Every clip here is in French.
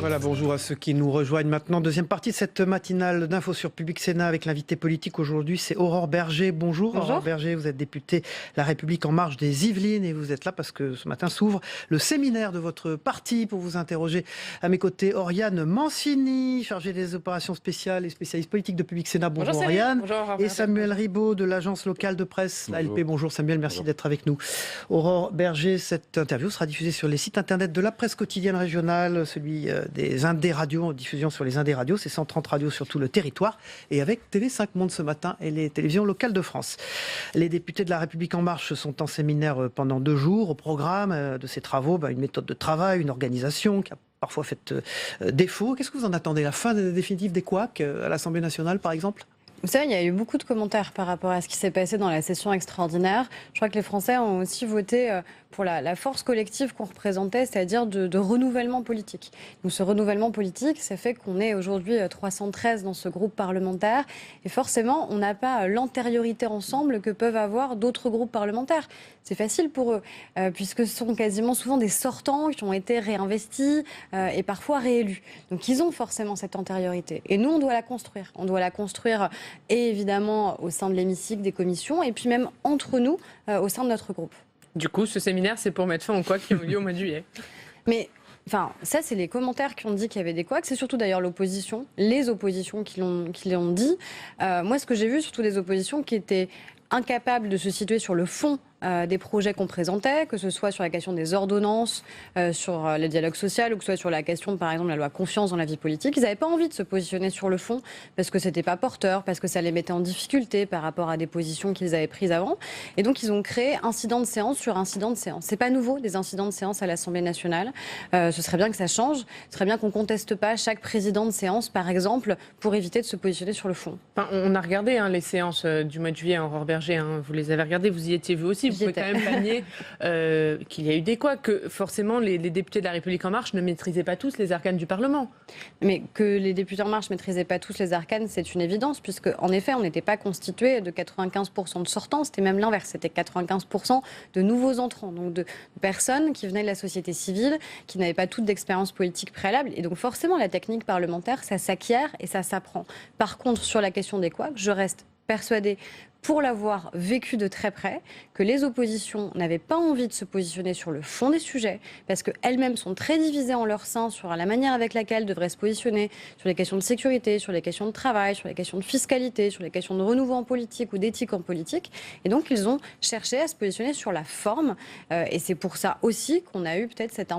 Voilà, bonjour à ceux qui nous rejoignent maintenant. Deuxième partie de cette matinale d'Info sur Public Sénat avec l'invité politique aujourd'hui, c'est Aurore Bergé. Bonjour. Aurore Bergé, vous êtes députée La République En Marche des Yvelines et vous êtes là parce que ce matin s'ouvre le séminaire de votre parti pour vous interroger. À mes côtés, Oriane Mancini, chargée des opérations spéciales et spécialiste politique de Public Sénat. Bonjour Oriane. Bonjour, et Samuel Ribaud de l'agence locale de presse, l'ALP. Bonjour Samuel, merci d'être avec nous. Aurore Bergé, cette interview sera diffusée sur les sites internet de la presse quotidienne régionale, celui des Indés Radio, en diffusion sur les Indés Radio, c'est 130 radios sur tout le territoire, et avec TV5 Monde ce matin et les télévisions locales de France. Les députés de La République En Marche sont en séminaire pendant 2 jours. Au programme de ces travaux, une méthode de travail, une organisation qui a parfois fait défaut. Qu'est-ce que vous en attendez? La fin définitive des couacs à l'Assemblée nationale, par exemple? Vous savez, il y a eu beaucoup de commentaires par rapport à ce qui s'est passé dans la session extraordinaire. Je crois que les Français ont aussi voté pour la force collective qu'on représentait, c'est-à-dire de renouvellement politique. Donc ce renouvellement politique, ça fait qu'on est aujourd'hui 313 dans ce groupe parlementaire. Et forcément, on n'a pas l'antériorité ensemble que peuvent avoir d'autres groupes parlementaires. C'est facile pour eux, puisque ce sont quasiment souvent des sortants qui ont été réinvestis et parfois réélus. Donc ils ont forcément cette antériorité. Et nous, on doit la construire. On doit la construire, et évidemment, au sein de l'hémicycle, des commissions, et puis même entre nous, au sein de notre groupe. Du coup, ce séminaire, c'est pour mettre fin aux couacs qui ont eu lieu au mois de juillet. Mais enfin, ça, c'est les commentaires qui ont dit qu'il y avait des couacs. C'est surtout d'ailleurs l'opposition, les oppositions qui l'ont dit. Moi, ce que j'ai vu, surtout des oppositions qui étaient incapables de se situer sur le fond des projets qu'on présentait, que ce soit sur la question des ordonnances, sur le dialogue social, ou que ce soit sur la question, par exemple, de la loi confiance dans la vie politique. Ils n'avaient pas envie de se positionner sur le fond parce que c'était pas porteur, parce que ça les mettait en difficulté par rapport à des positions qu'ils avaient prises avant. Et donc, ils ont créé incident de séance sur incident de séance. C'est pas nouveau, des incidents de séance à l'Assemblée nationale. Ce serait bien que ça change. Ce serait bien qu'on conteste pas chaque président de séance, par exemple, pour éviter de se positionner sur le fond. Enfin, on a regardé les séances du mois de juillet, Aurore Bergé. Vous les avez regardées, vous y étiez vu aussi. Vous pouvez quand même pas nier qu'il y a eu des couacs, que forcément les députés de La République En Marche ne maîtrisaient pas tous les arcanes du Parlement. Mais que les députés En Marche ne maîtrisaient pas tous les arcanes, c'est une évidence, puisque en effet, on n'était pas constitué de 95% de sortants, c'était même l'inverse, c'était 95% de nouveaux entrants, donc de personnes qui venaient de la société civile, qui n'avaient pas toutes d'expérience politique préalable. Et donc forcément, la technique parlementaire, ça s'acquiert et ça s'apprend. Par contre, sur la question des couacs, je reste persuadée, pour l'avoir vécu de très près, que les oppositions n'avaient pas envie de se positionner sur le fond des sujets, parce qu'elles-mêmes sont très divisées en leur sein sur la manière avec laquelle elles devraient se positionner sur les questions de sécurité, sur les questions de travail, sur les questions de fiscalité, sur les questions de renouveau en politique ou d'éthique en politique. Et donc, ils ont cherché à se positionner sur la forme. Et c'est pour ça aussi qu'on a eu peut-être cette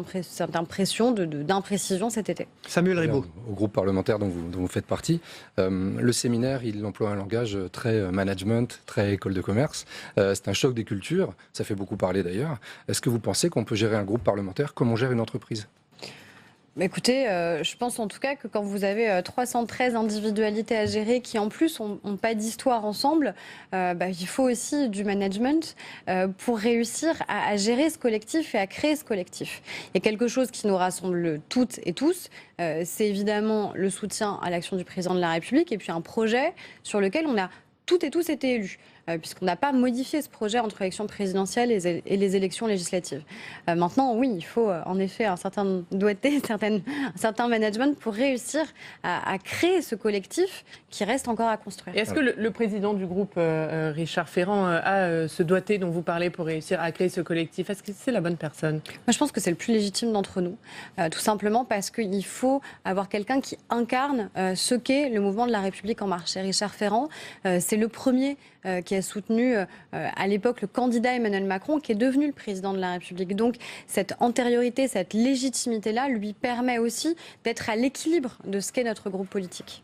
impression d'imprécision cet été. Samuel Ribaud. Au groupe parlementaire dont vous faites partie, le séminaire, il emploie un langage très management, très école de commerce. C'est un choc des cultures, ça fait beaucoup parler d'ailleurs. Est-ce que vous pensez qu'on peut gérer un groupe parlementaire comme on gère une entreprise ? Écoutez, je pense en tout cas que quand vous avez 313 individualités à gérer qui en plus n'ont pas d'histoire ensemble, il faut aussi du management pour réussir à gérer ce collectif et à créer ce collectif. Il y a quelque chose qui nous rassemble toutes et tous, c'est évidemment le soutien à l'action du président de la République et puis un projet sur lequel on a toutes et tous été élus, puisqu'on n'a pas modifié ce projet entre l'élection présidentielle et les élections législatives. Maintenant, oui, il faut en effet un certain doigté, un certain management pour réussir à créer ce collectif qui reste encore à construire. Et est-ce que le président du groupe, Richard Ferrand, a ce doigté dont vous parlez pour réussir à créer ce collectif? Est-ce que c'est la bonne personne? Moi, je pense que c'est le plus légitime d'entre nous, tout simplement parce qu'il faut avoir quelqu'un qui incarne ce qu'est le mouvement de la République En Marche. Et Richard Ferrand, c'est le premier qui a soutenu à l'époque le candidat Emmanuel Macron, qui est devenu le président de la République. Donc cette antériorité, cette légitimité-là lui permet aussi d'être à l'équilibre de ce qu'est notre groupe politique.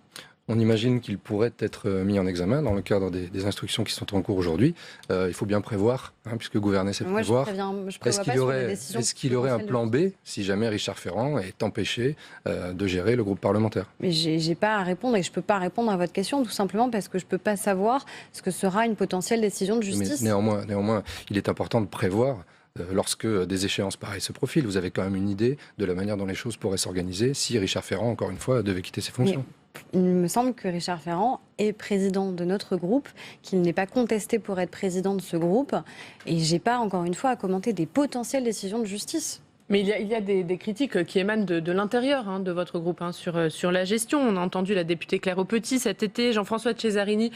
On imagine qu'il pourrait être mis en examen dans le cadre des instructions qui sont en cours aujourd'hui. Il faut bien prévoir, puisque gouverner, c'est prévoir. Est-ce qu'il y aurait un plan B si jamais Richard Ferrand est empêché de gérer le groupe parlementaire? Mais j'ai pas à répondre et je peux pas répondre à votre question, tout simplement parce que je peux pas savoir ce que sera une potentielle décision de justice. Mais néanmoins, il est important de prévoir lorsque des échéances pareilles se profilent. Vous avez quand même une idée de la manière dont les choses pourraient s'organiser si Richard Ferrand, encore une fois, devait quitter ses fonctions. Il me semble que Richard Ferrand est président de notre groupe, qu'il n'est pas contesté pour être président de ce groupe. Et je n'ai pas, encore une fois, à commenter des potentielles décisions de justice. Mais il y a des critiques qui émanent de l'intérieur de votre groupe sur la gestion. On a entendu la députée Claire Aupetit cet été, Jean-François Cesarini,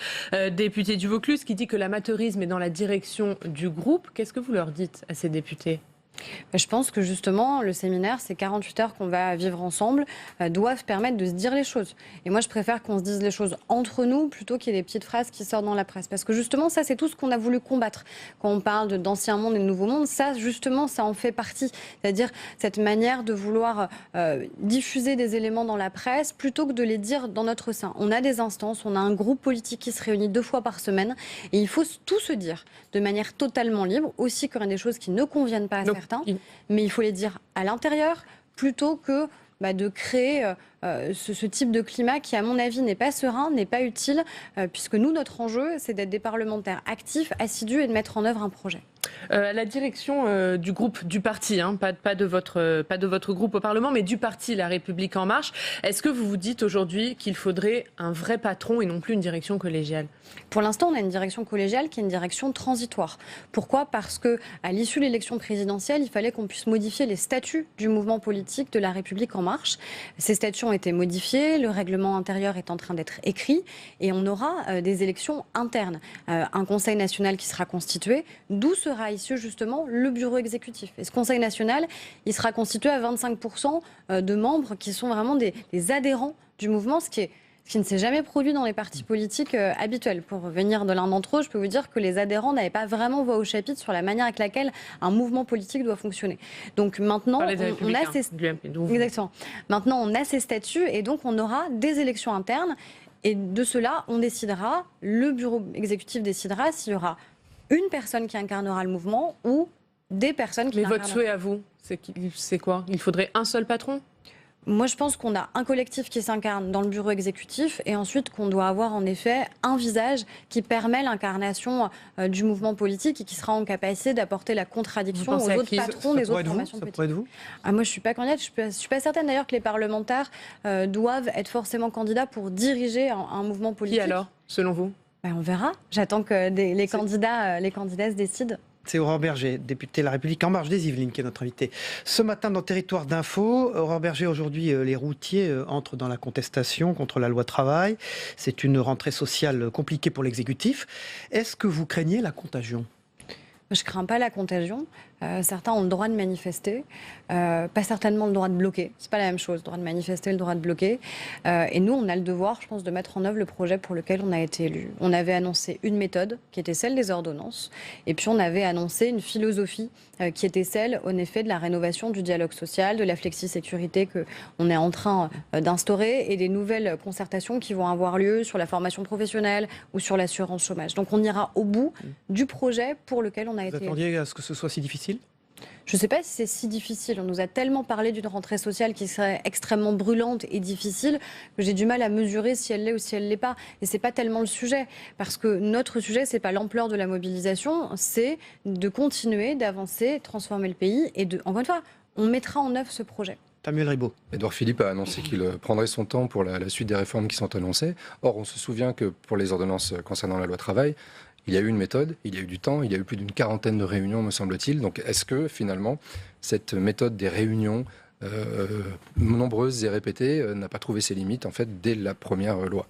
député du Vaucluse, qui dit que l'amateurisme est dans la direction du groupe. Qu'est-ce que vous leur dites à ces députés ? Je pense que justement, le séminaire, ces 48 heures qu'on va vivre ensemble, doivent permettre de se dire les choses. Et moi, je préfère qu'on se dise les choses entre nous plutôt qu'il y ait des petites phrases qui sortent dans la presse. Parce que justement, ça, c'est tout ce qu'on a voulu combattre. Quand on parle d'ancien monde et de nouveau monde, ça, justement, ça en fait partie. C'est-à-dire cette manière de vouloir diffuser des éléments dans la presse plutôt que de les dire dans notre sein. On a des instances, on a un groupe politique qui se réunit 2 fois par semaine et il faut tout se dire de manière totalement libre, aussi quand il y a des choses qui ne conviennent pas à certains. Mais il faut les dire à l'intérieur plutôt que de créer ce type de climat qui, à mon avis, n'est pas serein, n'est pas utile, puisque nous, notre enjeu, c'est d'être des parlementaires actifs, assidus et de mettre en œuvre un projet. À la direction du groupe, du parti, pas de votre groupe au Parlement, mais du parti La République En Marche, est-ce que vous vous dites aujourd'hui qu'il faudrait un vrai patron et non plus une direction collégiale ? Pour l'instant, on a une direction collégiale qui est une direction transitoire. Pourquoi ? Parce qu'à l'issue de l'élection présidentielle, il fallait qu'on puisse modifier les statuts du mouvement politique de La République En Marche. Ces statuts ont été modifiés, le règlement intérieur est en train d'être écrit et on aura des élections internes. Un conseil national qui sera constitué, d'où sera issu justement le bureau exécutif. Et ce conseil national, il sera constitué à 25% de membres qui sont vraiment des adhérents du mouvement, ce qui ne s'est jamais produit dans les partis politiques habituels. Pour venir de l'un d'entre eux, je peux vous dire que les adhérents n'avaient pas vraiment voix au chapitre sur la manière avec laquelle un mouvement politique doit fonctionner. Donc maintenant, on a ces... Exactement. Maintenant, on a ces statuts et donc on aura des élections internes. Et de cela, on décidera, le bureau exécutif décidera s'il y aura une personne qui incarnera le mouvement ou des personnes qui l'incarneront. Mais votre souhait à vous, c'est quoi ? Il faudrait un seul patron ? Moi, je pense qu'on a un collectif qui s'incarne dans le bureau exécutif et ensuite qu'on doit avoir en effet un visage qui permet l'incarnation du mouvement politique et qui sera en capacité d'apporter la contradiction aux autres patrons des autres formations politiques. Ça pourrait être vous ? Moi, je ne suis pas candidate. Je ne suis pas certaine d'ailleurs que les parlementaires doivent être forcément candidats pour diriger un mouvement politique. Qui alors, selon vous ? On verra. J'attends que les candidats se décident. C'est Aurore Berger, députée La République En Marche des Yvelines, qui est notre invitée. Ce matin, dans Territoire d'Info, Aurore Berger, aujourd'hui, les routiers entrent dans la contestation contre la loi travail. C'est une rentrée sociale compliquée pour l'exécutif. Est-ce que vous craignez la contagion ? Je ne crains pas la contagion. Certains ont le droit de manifester, pas certainement le droit de bloquer. C'est pas la même chose, le droit de manifester, le droit de bloquer. Et nous, on a le devoir, je pense, de mettre en œuvre le projet pour lequel on a été élu. On avait annoncé une méthode qui était celle des ordonnances, et puis on avait annoncé une philosophie qui était celle, en effet, de la rénovation du dialogue social, de la flexi-sécurité qu'on est en train d'instaurer, et des nouvelles concertations qui vont avoir lieu sur la formation professionnelle ou sur l'assurance chômage. Donc on ira au bout du projet pour lequel on a été élu. Vous attendiez à ce que ce soit si difficile ? Je ne sais pas si c'est si difficile. On nous a tellement parlé d'une rentrée sociale qui serait extrêmement brûlante et difficile que j'ai du mal à mesurer si elle l'est ou si elle ne l'est pas. Et ce n'est pas tellement le sujet. Parce que notre sujet, ce n'est pas l'ampleur de la mobilisation, c'est de continuer, d'avancer, de transformer le pays. Et encore une fois, on mettra en œuvre ce projet. Samuel Ribaud. Édouard Philippe a annoncé qu'il prendrait son temps pour la suite des réformes qui sont annoncées. Or, on se souvient que pour les ordonnances concernant la loi travail, il y a eu une méthode, il y a eu du temps, il y a eu plus d'une 40aine de réunions, me semble-t-il. Donc, est-ce que, finalement, cette méthode des réunions nombreuses et répétées n'a pas trouvé ses limites, en fait, dès la première loi ?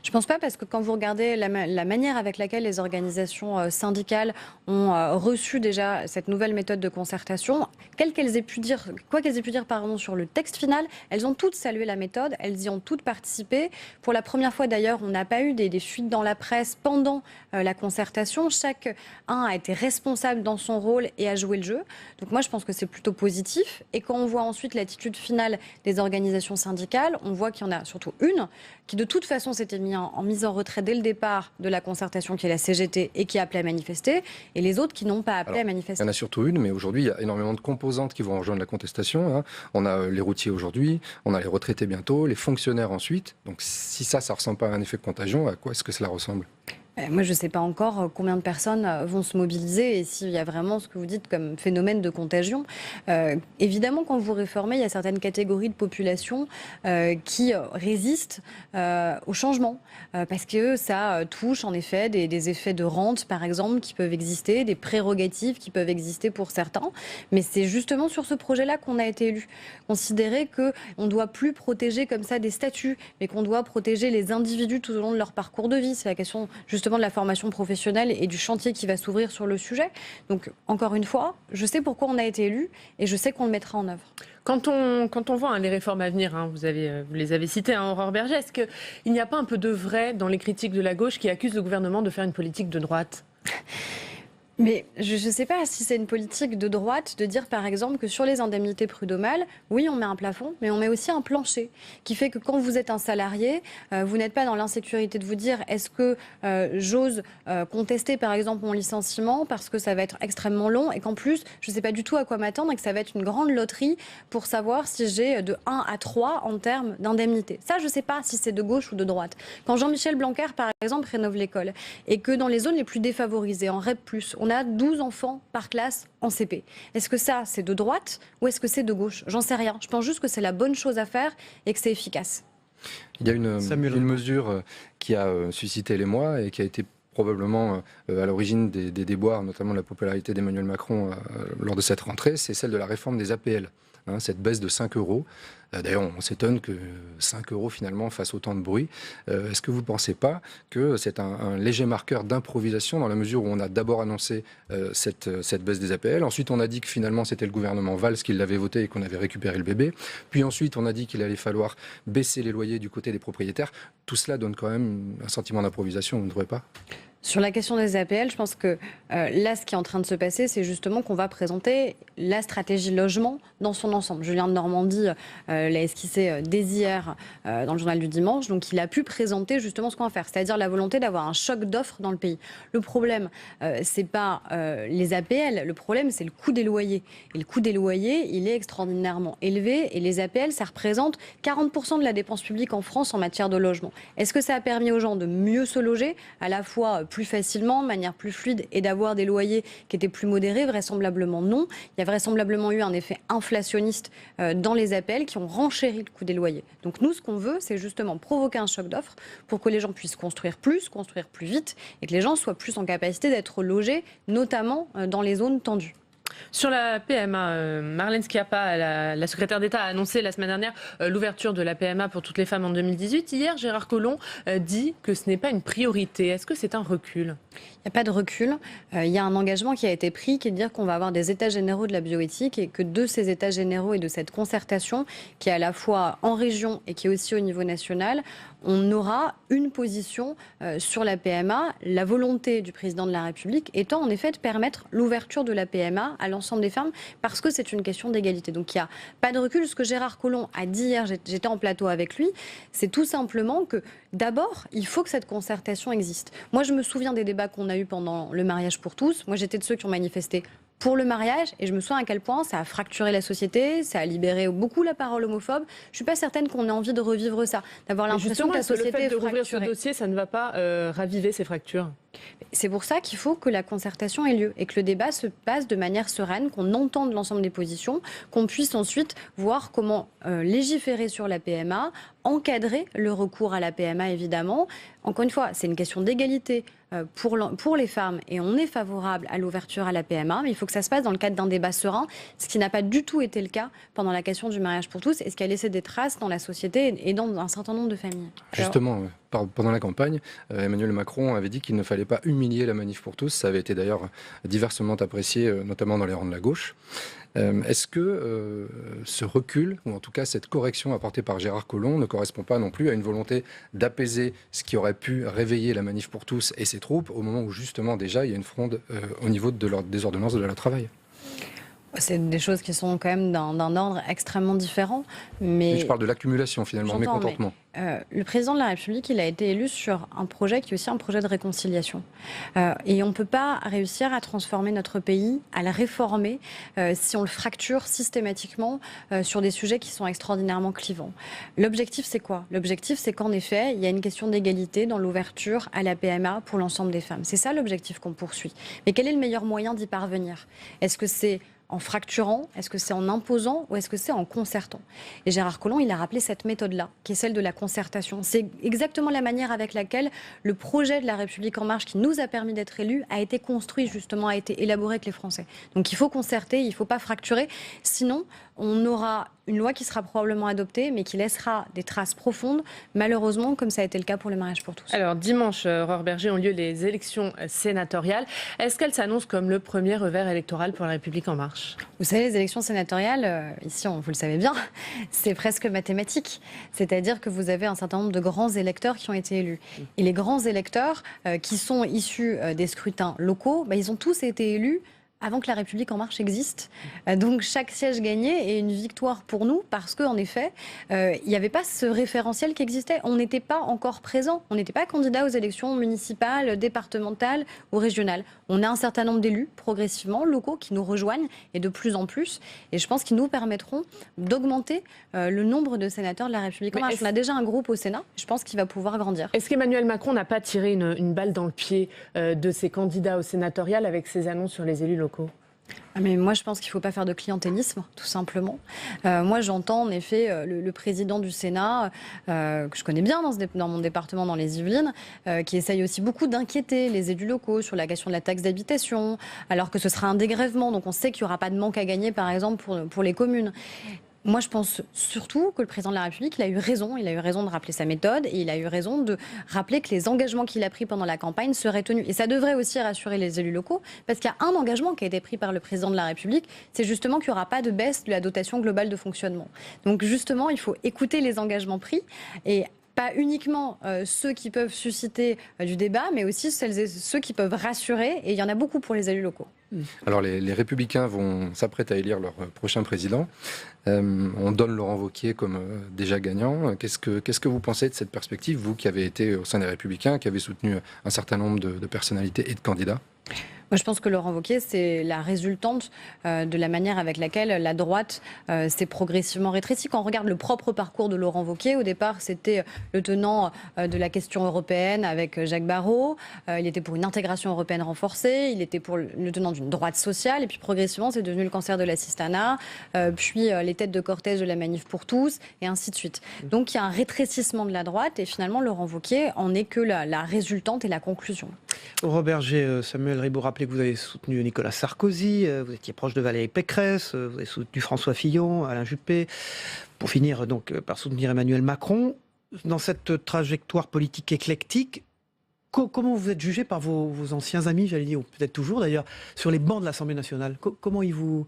Je ne pense pas, parce que quand vous regardez la manière avec laquelle les organisations syndicales ont reçu déjà cette nouvelle méthode de concertation, quoi qu'elles aient pu dire sur le texte final, elles ont toutes salué la méthode, elles y ont toutes participé. Pour la première fois d'ailleurs, on n'a pas eu des fuites dans la presse pendant la concertation. Chacun a été responsable dans son rôle et a joué le jeu. Donc moi je pense que c'est plutôt positif. Et quand on voit ensuite l'attitude finale des organisations syndicales, on voit qu'il y en a surtout une qui de toute façon s'était mise en retrait dès le départ de la concertation, qui est la CGT, et qui a appelé à manifester, et les autres qui n'ont pas appelé à manifester. Il y en a surtout une, mais aujourd'hui, il y a énormément de composantes qui vont rejoindre la contestation. On a les routiers aujourd'hui, on a les retraités bientôt, les fonctionnaires ensuite. Donc si ça ne ressemble pas à un effet de contagion, à quoi est-ce que cela ressemble ? Moi, je ne sais pas encore combien de personnes vont se mobiliser et s'il y a vraiment ce que vous dites comme phénomène de contagion. Évidemment, quand vous réformez, il y a certaines catégories de population qui résistent au changement parce que ça touche en effet des effets de rente, par exemple, qui peuvent exister, des prérogatives qui peuvent exister pour certains. Mais c'est justement sur ce projet-là qu'on a été élu. Considérer qu'on ne doit plus protéger comme ça des statuts, mais qu'on doit protéger les individus tout au long de leur parcours de vie. C'est la question justement de la formation professionnelle et du chantier qui va s'ouvrir sur le sujet. Donc, encore une fois, je sais pourquoi on a été élu et je sais qu'on le mettra en œuvre. Quand on voit les réformes à venir, vous les avez citées, Aurore Bergé, est-ce qu'il n'y a pas un peu de vrai dans les critiques de la gauche qui accusent le gouvernement de faire une politique de droite ? Mais je ne sais pas si c'est une politique de droite de dire par exemple que sur les indemnités prud'homales, oui on met un plafond, mais on met aussi un plancher qui fait que quand vous êtes un salarié, vous n'êtes pas dans l'insécurité de vous dire est-ce que j'ose contester par exemple mon licenciement parce que ça va être extrêmement long et qu'en plus je ne sais pas du tout à quoi m'attendre et que ça va être une grande loterie pour savoir si j'ai de 1 à 3 en termes d'indemnité. Ça je ne sais pas si c'est de gauche ou de droite. Quand Jean-Michel Blanquer par exemple rénove l'école et que dans les zones les plus défavorisées, en REP+, on a 12 enfants par classe en CP. Est-ce que ça, c'est de droite ou est-ce que c'est de gauche ? J'en sais rien. Je pense juste que c'est la bonne chose à faire et que c'est efficace. Il y a une mesure qui a suscité l'émoi et qui a été probablement à l'origine des déboires, notamment de la popularité d'Emmanuel Macron lors de cette rentrée, c'est celle de la réforme des APL. Cette baisse de 5 €. D'ailleurs, on s'étonne que 5 € finalement fassent autant de bruit. Est-ce que vous ne pensez pas que c'est un léger marqueur d'improvisation dans la mesure où on a d'abord annoncé cette baisse des APL, ensuite on a dit que finalement c'était le gouvernement Valls qui l'avait voté et qu'on avait récupéré le bébé, puis ensuite on a dit qu'il allait falloir baisser les loyers du côté des propriétaires. Tout cela donne quand même un sentiment d'improvisation, vous ne trouvez pas ? Sur la question des APL, je pense que là, ce qui est en train de se passer, c'est justement qu'on va présenter la stratégie logement dans son ensemble. Julien de Normandie l'a esquissé dès hier dans le journal du dimanche. Donc, il a pu présenter justement ce qu'on va faire, c'est-à-dire la volonté d'avoir un choc d'offres dans le pays. Le problème, c'est pas les APL. Le problème, c'est le coût des loyers. Et le coût des loyers, il est extraordinairement élevé. Et les APL, ça représente 40% de la dépense publique en France en matière de logement. Est-ce que ça a permis aux gens de mieux se loger, à la fois plus facilement, de manière plus fluide et d'avoir des loyers qui étaient plus modérés? Vraisemblablement non. Il y a vraisemblablement eu un effet inflationniste dans les APL qui ont renchéri le coût des loyers. Donc nous, ce qu'on veut, c'est justement provoquer un choc d'offres pour que les gens puissent construire plus vite et que les gens soient plus en capacité d'être logés, notamment dans les zones tendues. Sur la PMA, Marlène Schiappa, la secrétaire d'État, a annoncé la semaine dernière l'ouverture de la PMA pour toutes les femmes en 2018. Hier, Gérard Collomb dit que ce n'est pas une priorité. Est-ce que c'est un recul ? Il n'y a pas de recul. Il y a un engagement qui a été pris qui est de dire qu'on va avoir des états généraux de la bioéthique et que de ces états généraux et de cette concertation qui est à la fois en région et qui est aussi au niveau national, on aura une position sur la PMA. La volonté du président de la République étant en effet de permettre l'ouverture de la PMA à l'ensemble des femmes parce que c'est une question d'égalité. Donc il n'y a pas de recul. Ce que Gérard Collomb a dit hier, j'étais en plateau avec lui, c'est tout simplement que d'abord, il faut que cette concertation existe. Moi, je me souviens des débats qu'on a eus pendant le mariage pour tous. Moi, j'étais de ceux qui ont manifesté pour le mariage et je me souviens à quel point ça a fracturé la société, ça a libéré beaucoup la parole homophobe. Je ne suis pas certaine qu'on ait envie de revivre ça, d'avoir l'impression que la société est fracturée. Le fait de rouvrir ce dossier, ça ne va pas raviver ces fractures. C'est pour ça qu'il faut que la concertation ait lieu et que le débat se passe de manière sereine, qu'on entende l'ensemble des positions, qu'on puisse ensuite voir comment légiférer sur la PMA, encadrer le recours à la PMA évidemment. Encore une fois, c'est une question d'égalité pour les femmes et on est favorable à l'ouverture à la PMA, mais il faut que ça se passe dans le cadre d'un débat serein, ce qui n'a pas du tout été le cas pendant la question du mariage pour tous et ce qui a laissé des traces dans la société et dans un certain nombre de familles. Justement, pendant la campagne, Emmanuel Macron avait dit qu'il ne fallait pas humilier la manif pour tous. Ça avait été d'ailleurs diversement apprécié, notamment dans les rangs de la gauche. Est-ce que ce recul, ou en tout cas cette correction apportée par Gérard Collomb, ne correspond pas non plus à une volonté d'apaiser ce qui aurait pu réveiller la manif pour tous et ses troupes au moment où justement déjà il y a une fronde au niveau des ordonnances de la loi travail ? C'est des choses qui sont quand même d'un ordre extrêmement différent. Mais je parle de l'accumulation finalement, mécontentement. Le président de la République, il a été élu sur un projet qui est aussi un projet de réconciliation. Et on ne peut pas réussir à transformer notre pays, à le réformer, si on le fracture systématiquement sur des sujets qui sont extraordinairement clivants. L'objectif, c'est quoi? L'objectif, c'est qu'en effet, il y a une question d'égalité dans l'ouverture à la PMA pour l'ensemble des femmes. C'est ça l'objectif qu'on poursuit. Mais quel est le meilleur moyen d'y parvenir? Est-ce que c'est en fracturant, est-ce que c'est en imposant ou est-ce que c'est en concertant? Et Gérard Collomb, il a rappelé cette méthode-là, qui est celle de la concertation. C'est exactement la manière avec laquelle le projet de la République En Marche, qui nous a permis d'être élus, a été construit justement, a été élaboré avec les Français. Donc il faut concerter, il ne faut pas fracturer, sinon on aura une loi qui sera probablement adoptée, mais qui laissera des traces profondes, malheureusement, comme ça a été le cas pour le mariage pour tous. Alors, dimanche, Aurore Bergé, ont lieu les élections sénatoriales. Est-ce qu'elles s'annoncent comme le premier revers électoral pour la République En Marche? Vous savez, les élections sénatoriales, ici, vous le savez bien, c'est presque mathématique. C'est-à-dire que vous avez un certain nombre de grands électeurs qui ont été élus. Et les grands électeurs qui sont issus des scrutins locaux, ils ont tous été élus avant que la République En Marche existe. Donc chaque siège gagné est une victoire pour nous parce qu'en effet, il n'y avait pas ce référentiel qui existait. On n'était pas encore présent. On n'était pas candidat aux élections municipales, départementales ou régionales. On a un certain nombre d'élus, progressivement, locaux, qui nous rejoignent et de plus en plus. Et je pense qu'ils nous permettront d'augmenter le nombre de sénateurs de la République En Marche. On a déjà un groupe au Sénat. Je pense qu'il va pouvoir grandir. Est-ce qu'Emmanuel Macron n'a pas tiré une balle dans le pied de ses candidats au sénatorial avec ses annonces sur les élus locaux? Mais moi, je pense qu'il ne faut pas faire de clientélisme, tout simplement. Moi, j'entends en effet le président du Sénat, que je connais bien dans mon département, dans les Yvelines, qui essaye aussi beaucoup d'inquiéter les élus locaux sur la question de la taxe d'habitation, alors que ce sera un dégrèvement. Donc on sait qu'il n'y aura pas de manque à gagner, par exemple, pour les communes. Moi, je pense surtout que le président de la République, il a eu raison de rappeler sa méthode et il a eu raison de rappeler que les engagements qu'il a pris pendant la campagne seraient tenus. Et ça devrait aussi rassurer les élus locaux parce qu'il y a un engagement qui a été pris par le président de la République, c'est justement qu'il n'y aura pas de baisse de la dotation globale de fonctionnement. Donc justement, il faut écouter les engagements pris et pas uniquement ceux qui peuvent susciter du débat, mais aussi celles et ceux qui peuvent rassurer. Et il y en a beaucoup pour les élus locaux. Alors les Républicains s'apprêtent à élire leur prochain président. On donne Laurent Wauquiez comme déjà gagnant. Qu'est-ce que vous pensez de cette perspective, vous qui avez été au sein des Républicains, qui avez soutenu un certain nombre de personnalités et de candidats? Moi, je pense que Laurent Wauquiez, c'est la résultante de la manière avec laquelle la droite s'est progressivement rétrécie. Quand on regarde le propre parcours de Laurent Wauquiez, au départ, c'était le tenant de la question européenne avec Jacques Barrot. Il était pour une intégration européenne renforcée. Il était pour le tenant d'une droite sociale. Et puis, progressivement, c'est devenu le cancer de l'assistanat, puis les têtes de cortège de la Manif pour tous, et ainsi de suite. Donc, il y a un rétrécissement de la droite. Et finalement, Laurent Wauquiez en est que la résultante et la conclusion. Aurore Bergé, Samuel Ribaud, rappelez que vous avez soutenu Nicolas Sarkozy, vous étiez proche de Valérie Pécresse, vous avez soutenu François Fillon, Alain Juppé, pour finir donc par soutenir Emmanuel Macron. Dans cette trajectoire politique éclectique, comment vous êtes jugé par vos anciens amis, j'allais dire, ou peut-être toujours d'ailleurs, sur les bancs de l'Assemblée nationale? Comment ils vous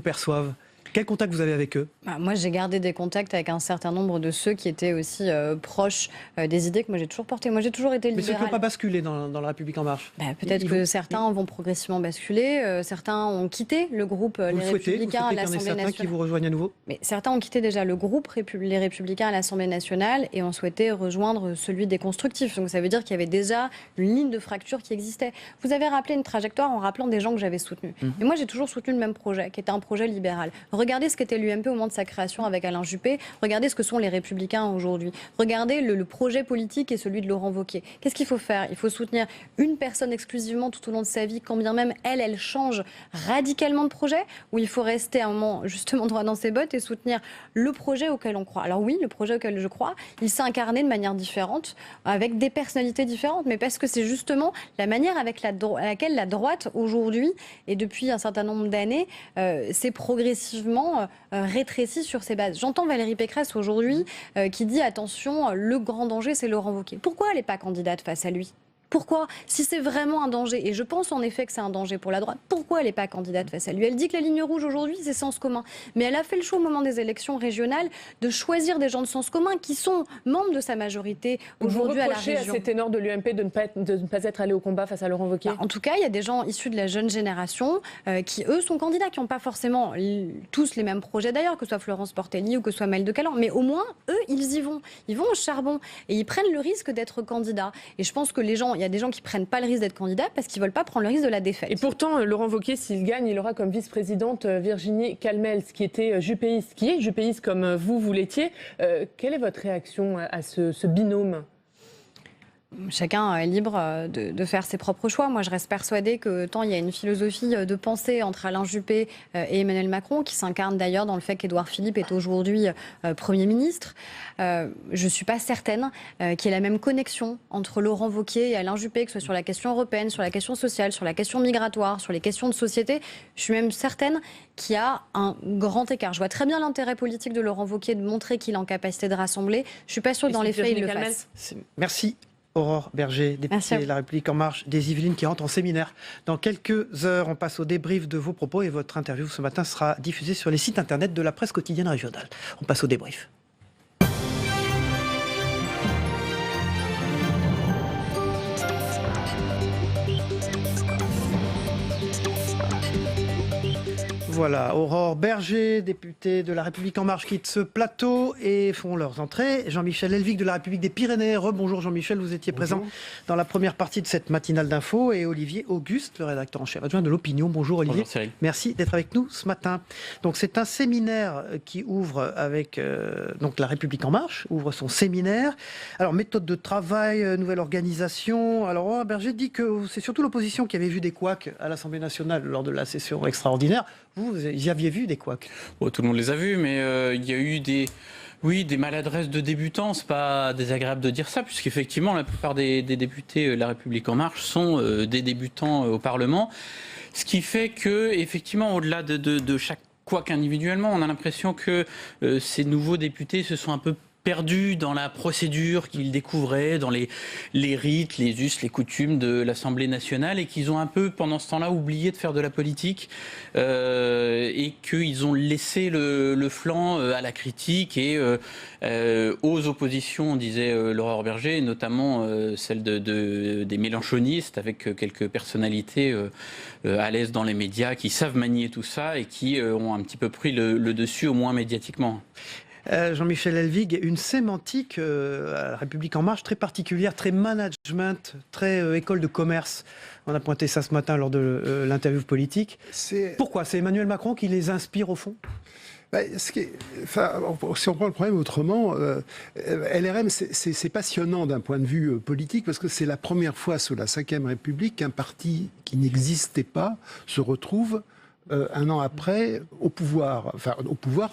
perçoivent? Quel contact vous avez avec eux? Moi, j'ai gardé des contacts avec un certain nombre de ceux qui étaient aussi proches des idées que moi j'ai toujours portées. Moi, j'ai toujours été libérale. Mais ceux qui n'ont pas basculé dans la République En Marche? Peut-être que certains vont progressivement basculer. Certains ont quitté le groupe Les Républicains à l'Assemblée nationale. Vous souhaitez qu'il y en ait certains qui vous rejoignent à nouveau? Mais certains ont quitté déjà le groupe Les Républicains à l'Assemblée nationale et ont souhaité rejoindre celui des Constructifs. Donc ça veut dire qu'il y avait déjà une ligne de fracture qui existait. Vous avez rappelé une trajectoire en rappelant des gens que j'avais soutenus. Et moi, j'ai toujours soutenu le même projet, qui était un projet libéral. Regardez ce qu'était l'UMP au moment de sa création avec Alain Juppé. Regardez ce que sont les Républicains aujourd'hui. Regardez le projet politique et celui de Laurent Wauquiez. Qu'est-ce qu'il faut faire? Il faut soutenir une personne exclusivement tout au long de sa vie, quand bien même elle change radicalement de projet, ou il faut rester un moment justement droit dans ses bottes et soutenir le projet auquel on croit. Alors oui, le projet auquel je crois, il s'est incarné de manière différente, avec des personnalités différentes, mais parce que c'est justement la manière avec laquelle la droite aujourd'hui, et depuis un certain nombre d'années, s'est progressivement rétrécie sur ses bases. J'entends Valérie Pécresse aujourd'hui qui dit attention, le grand danger c'est Laurent Wauquiez. Pourquoi elle n'est pas candidate face à lui? Pourquoi, si c'est vraiment un danger, et je pense en effet que c'est un danger pour la droite, pourquoi elle n'est pas candidate face à lui? Elle dit que la ligne rouge aujourd'hui, c'est sens commun. Mais elle a fait le choix au moment des élections régionales de choisir des gens de sens commun qui sont membres de sa majorité aujourd'hui à la région. Vous reprochez à ces ténors de l'UMP de ne pas être allés au combat face à Laurent Wauquiez? En tout cas, il y a des gens issus de la jeune génération qui, eux, sont candidats, qui n'ont pas forcément tous les mêmes projets d'ailleurs, que ce soit Florence Portelli ou que ce soit Maëlle de Calan. Mais au moins, eux, ils y vont. Ils vont au charbon et ils prennent le risque d'être candidats. Et je pense que il y a des gens qui prennent pas le risque d'être candidats parce qu'ils veulent pas prendre le risque de la défaite. Et pourtant, Laurent Wauquiez, s'il gagne, il aura comme vice-présidente Virginie Calmels, qui était jupéiste, qui est jupéiste comme vous l'étiez. Quelle est votre réaction à ce binôme ? Chacun est libre de faire ses propres choix. Moi, je reste persuadée que tant il y a une philosophie de pensée entre Alain Juppé et Emmanuel Macron, qui s'incarne d'ailleurs dans le fait qu'Édouard Philippe est aujourd'hui Premier ministre, je ne suis pas certaine qu'il y ait la même connexion entre Laurent Wauquiez et Alain Juppé, que ce soit sur la question européenne, sur la question sociale, sur la question migratoire, sur les questions de société. Je suis même certaine qu'il y a un grand écart. Je vois très bien l'intérêt politique de Laurent Wauquiez de montrer qu'il est en capacité de rassembler. Je ne suis pas sûre que dans les faits, il le fasse. Merci. Aurore Berger, députée de La République En Marche des Yvelines, qui rentre en séminaire. Dans quelques heures, on passe au débrief de vos propos et votre interview ce matin sera diffusée sur les sites internet de la presse quotidienne régionale. On passe au débrief. Voilà, Aurore Berger, députée de La République En Marche, quitte ce plateau et font leurs entrées. Jean-Michel Elvig de La République des Pyrénées. Rebonjour Jean-Michel, vous étiez présent dans la première partie de cette matinale d'info. Et Olivier Auguste, le rédacteur en chef adjoint de l'Opinion. Bonjour Olivier. Bonjour Cyril. Merci d'être avec nous ce matin. Donc c'est un séminaire qui ouvre avec donc La République En Marche, ouvre son séminaire. Alors méthode de travail, nouvelle organisation. Alors Aurore Berger dit que c'est surtout l'opposition qui avait vu des couacs à l'Assemblée nationale lors de la session extraordinaire. Vous y aviez vu des couacs? Tout le monde les a vus, mais il y a eu des maladresses de débutants. C'est pas désagréable de dire ça, puisqu'effectivement, la plupart des députés La République En Marche sont des débutants au Parlement. Ce qui fait que, effectivement, au-delà de chaque couac individuellement, on a l'impression que ces nouveaux députés se sont un peu perdus dans la procédure qu'ils découvraient, dans les rites, les us, les coutumes de l'Assemblée nationale, et qu'ils ont un peu, pendant ce temps-là, oublié de faire de la politique, et qu'ils ont laissé le flanc à la critique et aux oppositions, disait Aurore Berger, notamment celle des mélenchonistes, avec quelques personnalités à l'aise dans les médias, qui savent manier tout ça et qui ont un petit peu pris le dessus, au moins médiatiquement. Jean-Michel Elvig, une sémantique à La République En Marche très particulière, très management, très école de commerce. On a pointé ça ce matin lors de l'interview politique. Pourquoi? C'est Emmanuel Macron qui les inspire au fond? Si on prend le problème autrement, LRM, c'est passionnant d'un point de vue politique, parce que c'est la première fois sous la Ve République qu'un parti qui n'existait pas se retrouve un an après, au pouvoir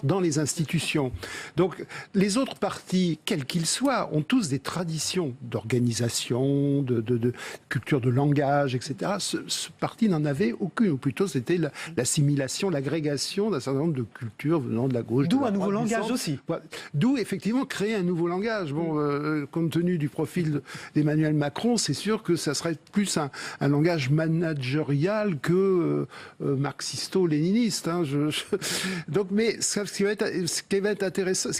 dans les institutions. Donc, les autres partis, quels qu'ils soient, ont tous des traditions d'organisation, de culture de langage, etc. Ce parti n'en avait aucune, ou plutôt c'était l'assimilation, l'agrégation d'un certain nombre de cultures venant de la gauche. D'où un nouveau langage aussi. D'où, effectivement, créer un nouveau langage. Bon, compte tenu du profil d'Emmanuel Macron, c'est sûr que ça serait plus un langage managérial que marxiste léniniste. Donc, mais ce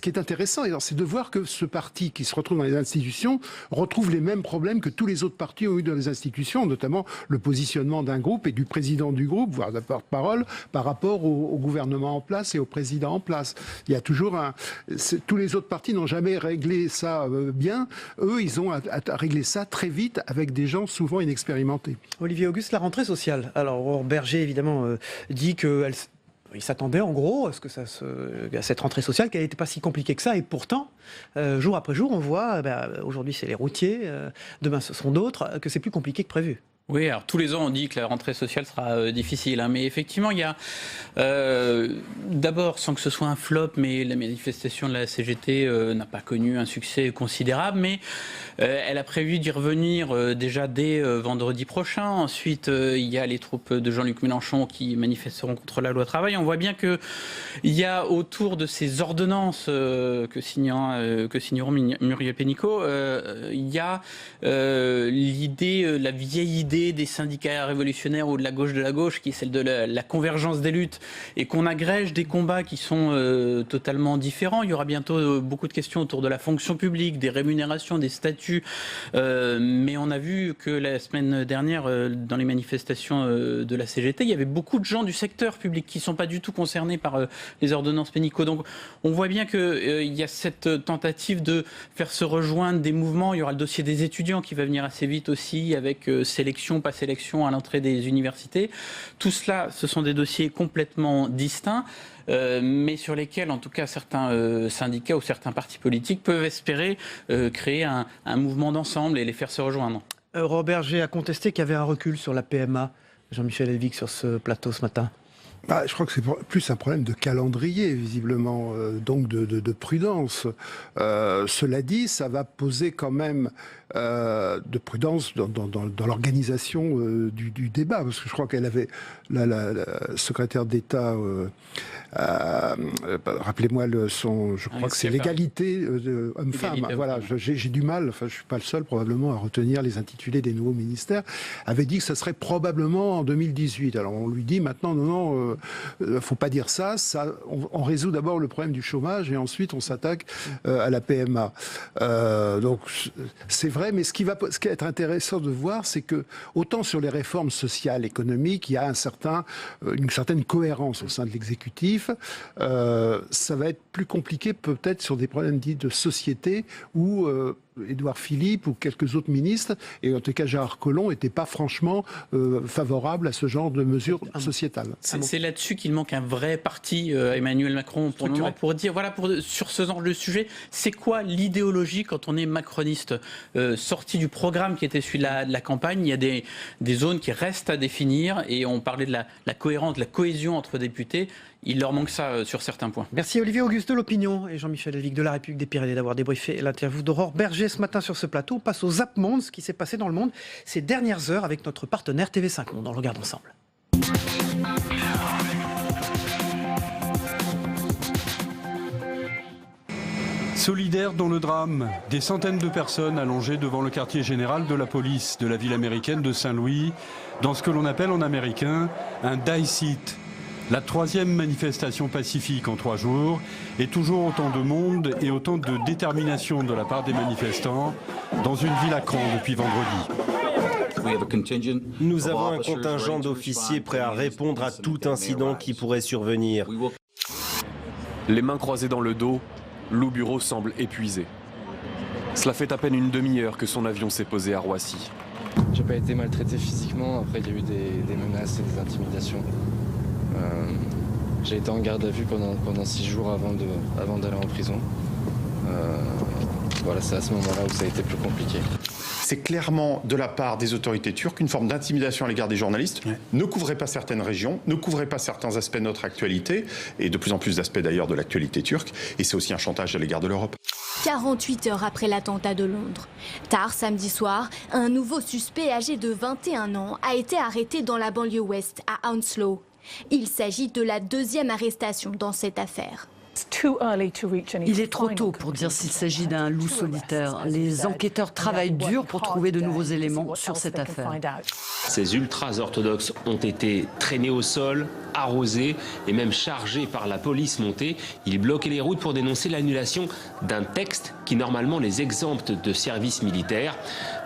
qui est intéressant, c'est de voir que ce parti qui se retrouve dans les institutions retrouve les mêmes problèmes que tous les autres partis ont eu dans les institutions, notamment le positionnement d'un groupe et du président du groupe, voire de la porte-parole, par rapport au gouvernement en place et au président en place. Il y a toujours tous les autres partis n'ont jamais réglé ça bien. Eux, ils ont à régler ça très vite avec des gens souvent inexpérimentés. Olivier Auguste, la rentrée sociale. Alors, Aurore Berger, évidemment, dit qu'il s'attendait en gros à cette rentrée sociale, qu'elle n'était pas si compliquée que ça. Et pourtant, jour après jour, on voit, aujourd'hui c'est les routiers, demain ce seront d'autres, que c'est plus compliqué que prévu. Oui, alors tous les ans on dit que la rentrée sociale sera difficile, hein, mais effectivement il y a d'abord, sans que ce soit un flop, mais la manifestation de la CGT n'a pas connu un succès considérable, mais elle a prévu d'y revenir déjà dès vendredi prochain. Ensuite il y a les troupes de Jean-Luc Mélenchon qui manifesteront contre la loi travail. On voit bien que il y a autour de ces ordonnances que signeront Muriel Pénicaud, il y a l'idée, la vieille idée des syndicats révolutionnaires ou de la gauche, qui est celle de la convergence des luttes, et qu'on agrège des combats qui sont totalement différents. Il y aura bientôt beaucoup de questions autour de la fonction publique, des rémunérations, des statuts, mais on a vu que la semaine dernière, dans les manifestations de la CGT, il y avait beaucoup de gens du secteur public qui ne sont pas du tout concernés par les ordonnances Pénicaud. Donc on voit bien qu'il y a cette tentative de faire se rejoindre des mouvements. Il y aura le dossier des étudiants qui va venir assez vite aussi, avec sélection, pas sélection à l'entrée des universités. Tout cela, ce sont des dossiers complètement distincts, mais sur lesquels, en tout cas, certains syndicats ou certains partis politiques peuvent espérer créer un mouvement d'ensemble et les faire se rejoindre. Aurore Bergé a contesté qu'il y avait un recul sur la PMA. Jean-Michel Helvig sur ce plateau ce matin. Je crois que c'est plus un problème de calendrier, visiblement, donc de prudence. Cela dit, ça va poser quand même de prudence dans l'organisation du débat, parce que je crois qu'elle avait, la secrétaire d'État, rappelez-moi je crois que c'est l'égalité homme-femme. Voilà, j'ai du mal, enfin je suis pas le seul probablement à retenir les intitulés des nouveaux ministères, avait dit que ça serait probablement en 2018. Alors on lui dit maintenant, non, faut pas dire ça, on résout d'abord le problème du chômage et ensuite on s'attaque à la PMA. Donc c'est vrai, mais ce qui va être intéressant de voir, c'est que autant sur les réformes sociales, économiques, il y a une certaine cohérence au sein de l'exécutif. Ça va être plus compliqué peut-être sur des problèmes dits de société où Édouard Philippe ou quelques autres ministres, et en tout cas Gérard Collomb, n'étaient pas franchement favorables à ce genre de mesures sociétales. C'est là-dessus qu'il manque un vrai parti Emmanuel Macron pour le moment, pour dire, voilà, sur ce genre de sujet, c'est quoi l'idéologie quand on est macroniste, sorti du programme qui était celui de la campagne. Il y a des zones qui restent à définir, et on parlait de la cohérence, de la cohésion entre députés. Il leur manque ça sur certains points. Merci Olivier Auguste de l'Opinion et Jean-Michel Helvig de La République des Pyrénées d'avoir débriefé l'interview d'Aurore Bergé ce matin sur ce plateau. On passe au Zap Monde, ce qui s'est passé dans le monde ces dernières heures avec notre partenaire TV5 Monde. On le regarde ensemble. Solidaires dans le drame, des centaines de personnes allongées devant le quartier général de la police de la ville américaine de Saint-Louis, dans ce que l'on appelle en américain un die sit. La troisième manifestation pacifique en 3 jours, et toujours autant de monde et autant de détermination de la part des manifestants dans une ville à cran depuis vendredi. Nous avons un contingent d'officiers prêts à répondre à tout incident qui pourrait survenir. Les mains croisées dans le dos, Lou Bureau semble épuisé. Cela fait à peine une demi-heure que son avion s'est posé à Roissy. J'ai pas été maltraité physiquement, après il y a eu des menaces et des intimidations. J'ai été en garde à vue pendant 6 jours avant d'aller en prison. Voilà, c'est à ce moment-là où ça a été plus compliqué. C'est clairement de la part des autorités turques une forme d'intimidation à l'égard des journalistes. Ne couvrez pas certaines régions, ne couvrez pas certains aspects de notre actualité, et de plus en plus d'aspects d'ailleurs de l'actualité turque, et c'est aussi un chantage à l'égard de l'Europe. 48 heures après l'attentat de Londres. Tard samedi soir, un nouveau suspect âgé de 21 ans a été arrêté dans la banlieue ouest, à Hounslow. Il s'agit de la 2e arrestation dans cette affaire. Il est trop tôt pour dire s'il s'agit d'un loup solitaire. Les enquêteurs travaillent dur pour trouver de nouveaux éléments sur cette affaire. Ces ultras-orthodoxes ont été traînés au sol, arrosés et même chargés par la police montée. Ils bloquaient les routes pour dénoncer l'annulation d'un texte qui normalement les exempte de service militaire.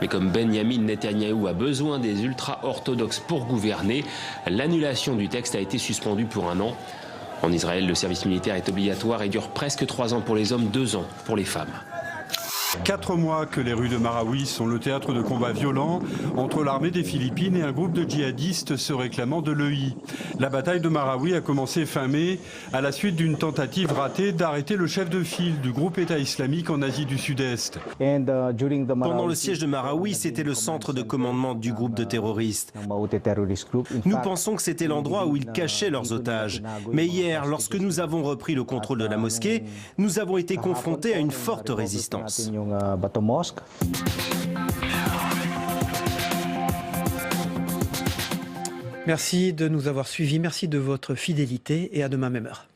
Mais comme Benyamin Netanyahou a besoin des ultra-orthodoxes pour gouverner, l'annulation du texte a été suspendue pour 1 an. En Israël, le service militaire est obligatoire et dure presque 3 ans pour les hommes, 2 ans pour les femmes. 4 mois que les rues de Marawi sont le théâtre de combats violents entre l'armée des Philippines et un groupe de djihadistes se réclamant de l'EI. La bataille de Marawi a commencé fin mai à la suite d'une tentative ratée d'arrêter le chef de file du groupe État islamique en Asie du Sud-Est. Pendant le siège de Marawi, c'était le centre de commandement du groupe de terroristes. Nous pensons que c'était l'endroit où ils cachaient leurs otages. Mais hier, lorsque nous avons repris le contrôle de la mosquée, nous avons été confrontés à une forte résistance. Merci de nous avoir suivis, merci de votre fidélité et à demain même heure.